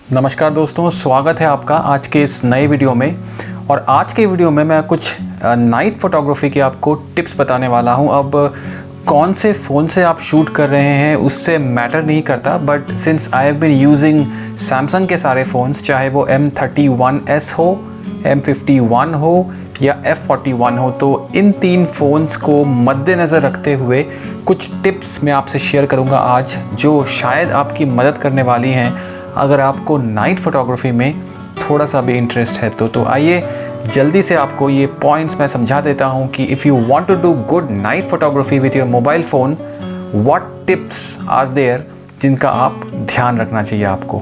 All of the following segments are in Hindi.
नमस्कार दोस्तों, स्वागत है आपका आज के इस नए वीडियो में। और आज के वीडियो में मैं कुछ नाइट फोटोग्राफी की आपको टिप्स बताने वाला हूं। अब कौन से फ़ोन से आप शूट कर रहे हैं उससे मैटर नहीं करता, but since I have been using Samsung के सारे फ़ोन्स, चाहे वो M31s हो, M51 हो या F41 हो, तो इन तीन फ़ोन्स को मद्देनज़र रखते हुए कुछ टिप्स मैं आपसे शेयर करूंगा आज, जो शायद आपकी मदद करने वाली हैं अगर आपको नाइट फोटोग्राफी में थोड़ा सा भी इंटरेस्ट है तो आइए जल्दी से आपको ये पॉइंट्स मैं समझा देता हूँ कि if you want to do good night photography with your mobile phone, what tips are there जिनका आप ध्यान रखना चाहिए आपको।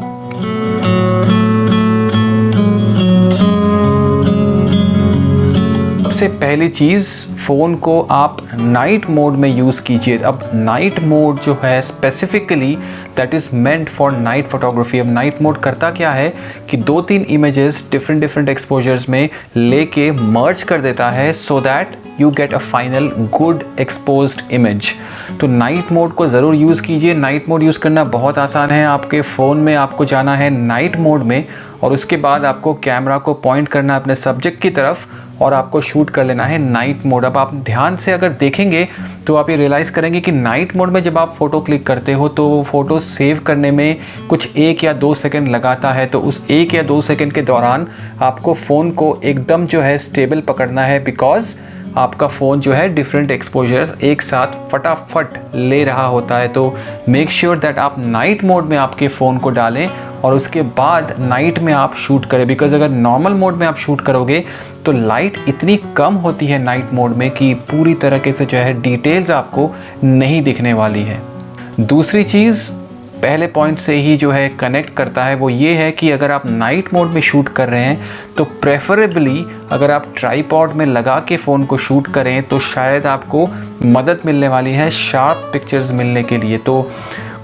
सबसे पहली चीज़, फ़ोन को आप नाइट मोड में यूज़ कीजिए। अब नाइट मोड जो है specifically that is meant for night photography. अब नाइट मोड करता क्या है कि 2-3 इमेजेस डिफरेंट एक्सपोजर्स में लेके मर्ज कर देता है so that you get a final good exposed image. तो नाइट मोड को ज़रूर यूज़ कीजिए। नाइट मोड यूज़ करना बहुत आसान है। आपके फ़ोन में आपको जाना है नाइट मोड में और उसके बाद आपको कैमरा को पॉइंट करना है अपने सब्जेक्ट की तरफ और आपको शूट कर लेना है नाइट मोड। अब आप ध्यान से अगर देखेंगे तो आप ये रियलाइज़ करेंगे कि नाइट मोड में जब आप फ़ोटो क्लिक करते हो तो फ़ोटो सेव करने में कुछ 1 या 2 सेकंड लगाता है। तो उस 1 या 2 सेकंड के दौरान आपको फ़ोन को एकदम जो है स्टेबल पकड़ना है, बिकॉज़ आपका फ़ोन जो है डिफरेंट एक्सपोजर्स एक साथ फटाफट ले रहा होता है। तो मेक श्योर दैट आप नाइट मोड में आपके फ़ोन को डालें और उसके बाद नाइट में आप शूट करें, बिकॉज़ अगर नॉर्मल मोड में आप शूट करोगे तो लाइट इतनी कम होती है नाइट मोड में कि पूरी तरीके से जो है डिटेल्स आपको नहीं दिखने वाली है। दूसरी चीज़ पहले पॉइंट से ही जो है कनेक्ट करता है, वो ये है कि अगर आप नाइट मोड में शूट कर रहे हैं तो प्रेफरेबली अगर आप ट्राइपॉड में लगा के फ़ोन को शूट करें तो शायद आपको मदद मिलने वाली है शार्प पिक्चर्स मिलने के लिए। तो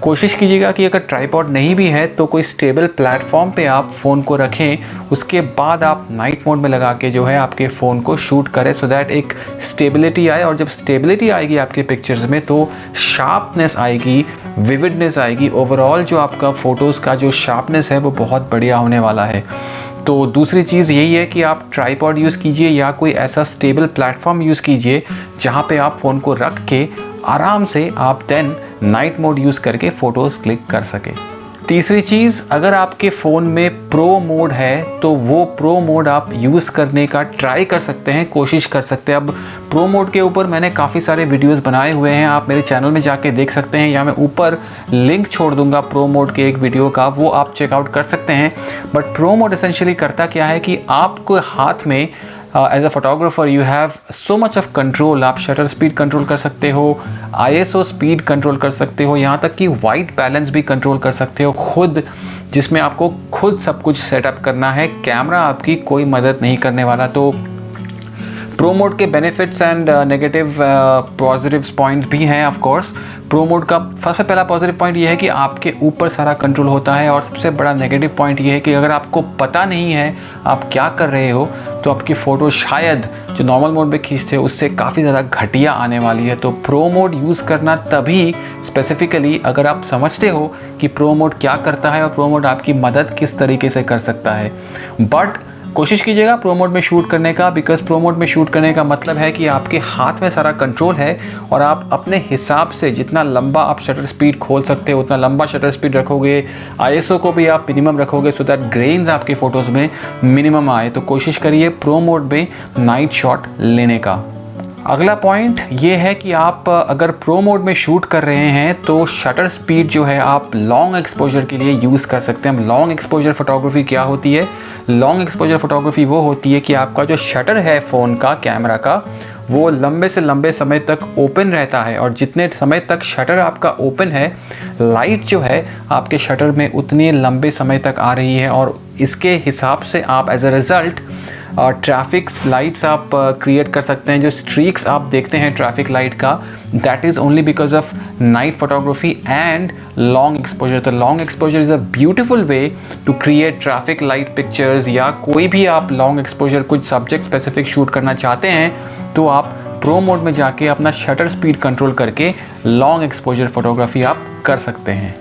कोशिश कीजिएगा कि अगर ट्राइपॉड नहीं भी है तो कोई स्टेबल प्लेटफॉर्म पे आप फ़ोन को रखें, उसके बाद आप नाइट मोड में लगा के जो है आपके फ़ोन को शूट करें सो दैट एक स्टेबिलिटी आए। और जब स्टेबिलिटी आएगी आपके पिक्चर्स में तो शार्पनेस आएगी, विविडनेस आएगी। ओवरऑल जो आपका फ़ोटोज़ का जो शार्पनेस है वो बहुत बढ़िया होने वाला है। तो दूसरी चीज़ यही है कि आप ट्राइपॉड यूज़ कीजिए या कोई ऐसा स्टेबल प्लेटफॉर्म यूज़ कीजिए जहाँ पे आप फ़ोन को रख के आराम से आप देन नाइट मोड यूज़ करके फ़ोटोज़ क्लिक कर सके। तीसरी चीज़, अगर आपके फ़ोन में प्रो मोड है तो वो प्रो मोड आप यूज़ करने का ट्राई कर सकते हैं, कोशिश कर सकते हैं। अब प्रो मोड के ऊपर मैंने काफ़ी सारे वीडियोस बनाए हुए हैं, आप मेरे चैनल में जाके देख सकते हैं या मैं ऊपर लिंक छोड़ दूंगा प्रो मोड के एक वीडियो का, वो आप चेकआउट कर सकते हैं। बट प्रो मोड एसेंशियली करता क्या है कि आपको हाथ में as a photographer you have so much of control. आप शटर स्पीड कंट्रोल कर सकते हो, ISO स्पीड कंट्रोल कर सकते हो, यहाँ तक कि वाइट बैलेंस भी कंट्रोल कर सकते हो खुद, जिसमें आपको खुद सब कुछ सेटअप करना है। कैमरा आपकी कोई मदद नहीं करने वाला। तो प्रो मोड के benefits and negative positive points भी हैं ऑफ कोर्स। प्रो मोड का सबसे पहला पॉजिटिव पॉइंट ये है कि आपके ऊपर सारा कंट्रोल होता है, और सबसे बड़ा नेगेटिव पॉइंट ये है कि अगर आपको पता नहीं है आप क्या कर रहे हो तो आपकी फ़ोटो शायद जो नॉर्मल मोड में खींचते हो उससे काफ़ी ज़्यादा घटिया आने वाली है। तो प्रो मोड यूज़ करना तभी स्पेसिफिकली अगर आप समझते हो कि प्रो मोड क्या करता है और प्रो मोड आपकी मदद किस तरीके से कर सकता है। बट कोशिश कीजिएगा प्रो मोड में शूट करने का, बिकॉज प्रो मोड में शूट करने का मतलब है कि आपके हाथ में सारा कंट्रोल है और आप अपने हिसाब से जितना लंबा आप शटर स्पीड खोल सकते हो उतना लंबा शटर स्पीड रखोगे। ISO को भी आप मिनिमम रखोगे सो दैट ग्रेन्स आपके फ़ोटोज़ में मिनिमम आए। तो कोशिश करिए प्रो मोड में नाइट शॉट लेने का। अगला पॉइंट ये है कि आप अगर प्रो मोड में शूट कर रहे हैं तो शटर स्पीड जो है आप लॉन्ग एक्सपोजर के लिए यूज़ कर सकते हैं। लॉन्ग एक्सपोजर फोटोग्राफी क्या होती है? लॉन्ग एक्सपोजर फोटोग्राफी वो होती है कि आपका जो शटर है फ़ोन का, कैमरा का, वो लंबे से लंबे समय तक ओपन रहता है, और जितने समय तक शटर आपका ओपन है लाइट जो है आपके शटर में उतने लंबे समय तक आ रही है, और इसके हिसाब से आप as a result traffic lights आप क्रिएट कर सकते हैं। जो स्ट्रीक्स आप देखते हैं ट्रैफिक लाइट का, that is only because of night photography and long exposure. तो long exposure is a beautiful way to create traffic light pictures, या कोई भी आप लॉन्ग एक्सपोजर कुछ सब्जेक्ट स्पेसिफिक शूट करना चाहते हैं तो आप प्रो मोड में जाके अपना शटर स्पीड कंट्रोल करके लॉन्ग एक्सपोजर फोटोग्राफी आप कर सकते हैं।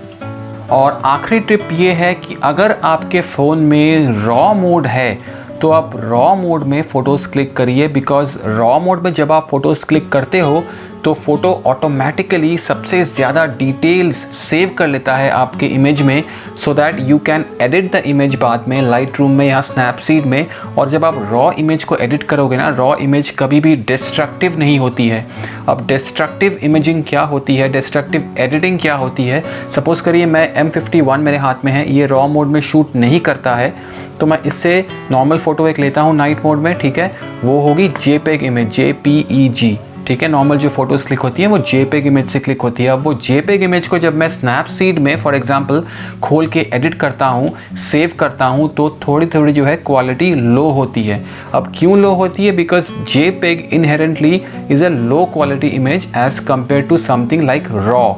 और आखिरी टिप ये है कि अगर आपके फ़ोन में रॉ मोड है तो आप रॉ मोड में फ़ोटोज़ क्लिक करिए, बिकॉज़ रॉ मोड में जब आप फ़ोटोज़ क्लिक करते हो तो फ़ोटो ऑटोमेटिकली सबसे ज़्यादा डिटेल्स सेव कर लेता है आपके इमेज में, so that you can edit the image बाद में लाइटरूम में या स्नैपसीड में। और जब आप रॉ इमेज को एडिट करोगे ना, रॉ इमेज कभी भी डिस्ट्रक्टिव नहीं होती है। अब डिस्ट्रक्टिव इमेजिंग क्या होती है, डिस्ट्रक्टिव एडिटिंग क्या होती है? सपोज़ करिए मैं M51 मेरे हाथ में है, ये रॉ मोड में शूट नहीं करता है, तो मैं इससे नॉर्मल फ़ोटो एक लेता हूँ नाइट मोड में, ठीक है, वो होगी JPEG इमेज, JPEG, ठीक है। नॉर्मल जो फोटोज़ क्लिक होती है वो JPEG इमेज से क्लिक होती है। अब वो JPEG इमेज को जब मैं स्नैपसीड में फॉर एग्जांपल खोल के एडिट करता हूँ, सेव करता हूँ, तो थोड़ी थोड़ी जो है क्वालिटी लो होती है। अब क्यों लो होती है? Because JPEG inherently is a low quality image as compare to something like raw.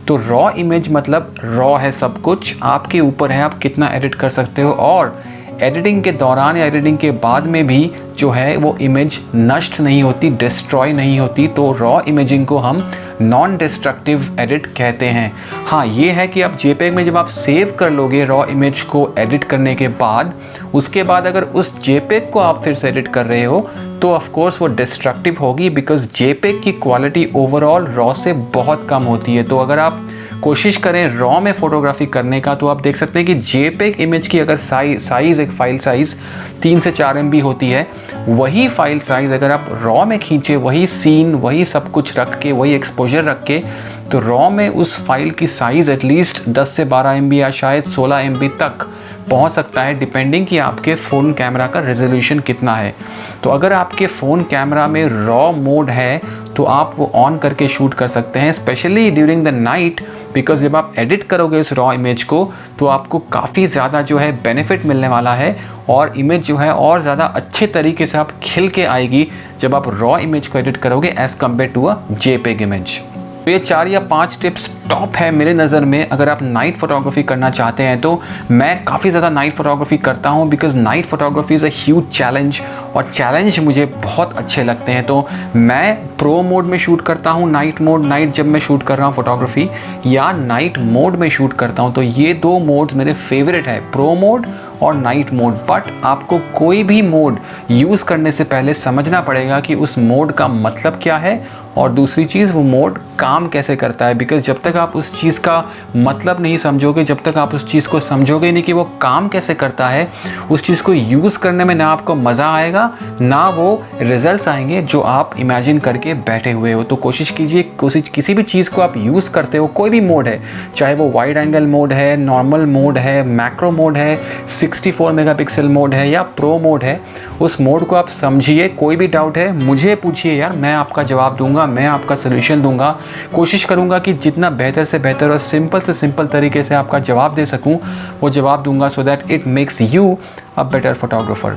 तो रॉ इमेज मतलब रॉ है, सब कुछ आपके ऊपर है, आप कितना एडिट कर सकते हो। और एडिटिंग के दौरान या एडिटिंग के बाद में भी जो है वो इमेज नष्ट नहीं होती, डिस्ट्रॉय नहीं होती। तो रॉ इमेजिंग को हम नॉन डिस्ट्रक्टिव एडिट कहते हैं। हाँ, ये है कि आप JPEG में जब आप सेव कर लोगे रॉ इमेज को एडिट करने के बाद, उसके बाद अगर उस JPEG को आप फिर से एडिट कर रहे हो तो ऑफ कोर्स वो डिस्ट्रक्टिव होगी, बिकॉज JPEG की क्वालिटी ओवरऑल रॉ से बहुत कम होती है। तो अगर आप कोशिश करें रॉ में फ़ोटोग्राफी करने का, तो आप देख सकते हैं कि JPEG इमेज की अगर साइज़ एक फ़ाइल साइज़ 3 से 4 MB होती है, वही फाइल साइज़ अगर आप रॉ में खींचे, वही सीन, वही सब कुछ रख के, वही एक्सपोजर रख के, तो रॉ में उस फाइल की साइज़ एटलीस्ट 10 से 12 MB या शायद 16 MB तक पहुंच सकता है, डिपेंडिंग कि आपके फ़ोन कैमरा का रेजोल्यूशन कितना है। तो अगर आपके फ़ोन कैमरा में रॉ मोड है तो आप वो ऑन करके शूट कर सकते हैं, specially during the night, because जब आप एडिट करोगे उस रॉ इमेज को तो आपको काफ़ी ज़्यादा जो है बेनिफिट मिलने वाला है, और इमेज जो है और ज़्यादा अच्छे तरीके से आप खिल के आएगी जब आप रॉ इमेज को एडिट करोगे as compare to a JPEG image. तो ये 4 या 5 टिप्स टॉप है मेरे नज़र में। अगर आप नाइट फोटोग्राफी करना चाहते हैं तो मैं काफ़ी ज़्यादा नाइट फोटोग्राफी करता हूँ, because night photography is a huge challenge, और चैलेंज मुझे बहुत अच्छे लगते हैं। तो मैं प्रो मोड में शूट करता हूँ, नाइट जब मैं शूट कर रहा हूँ फोटोग्राफी, या नाइट मोड में शूट करता हूँ। तो ये 2 मोड्स मेरे फेवरेट है, प्रो मोड और नाइट मोड। बट आपको कोई भी मोड यूज़ करने से पहले समझना पड़ेगा कि उस मोड का मतलब क्या है, और दूसरी चीज़ वो मोड काम कैसे करता है। बिकॉज जब तक आप उस चीज़ का मतलब नहीं समझोगे, जब तक आप उस चीज़ को समझोगे नहीं कि वो काम कैसे करता है, उस चीज़ को यूज़ करने में ना आपको मज़ा आएगा, ना वो रिजल्ट्स आएंगे जो आप इमेजिन करके बैठे हुए हो। तो कोशिश कीजिए, किसी भी चीज़ को आप यूज़ करते हो, कोई भी मोड है, चाहे वो वाइड एंगल मोड है, नॉर्मल मोड है, मैक्रो मोड है, 64 मेगापिक्सल मोड है या प्रो मोड है, उस मोड को आप समझिए। कोई भी डाउट है मुझे पूछिए यार, मैं आपका जवाब दूंगा, मैं आपका सलूशन दूंगा। कोशिश करूंगा कि जितना बेहतर से बेहतर और सिंपल से सिंपल तरीके से आपका जवाब दे सकूं, वो जवाब दूंगा, so that it makes you a better photographer.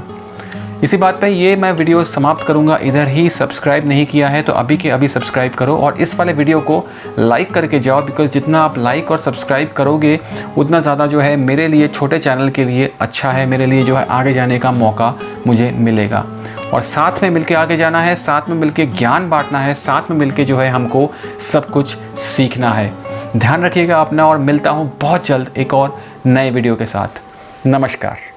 इसी बात पे ये मैं वीडियो समाप्त करूंगा इधर ही। सब्सक्राइब नहीं किया है तो अभी के अभी सब्सक्राइब करो, और इस वाले वीडियो को लाइक करके जाओ, बिकॉज जितना आप लाइक और सब्सक्राइब करोगे उतना ज़्यादा जो है मेरे लिए, छोटे चैनल के लिए अच्छा है, मेरे लिए जो है आगे जाने का मौका मुझे मिलेगा। और साथ में मिलके आगे जाना है, साथ में मिलके ज्ञान बांटना है, साथ में मिलके जो है हमको सब कुछ सीखना है। ध्यान रखिएगा अपना, और मिलता हूँ बहुत जल्द एक और नए वीडियो के साथ। नमस्कार।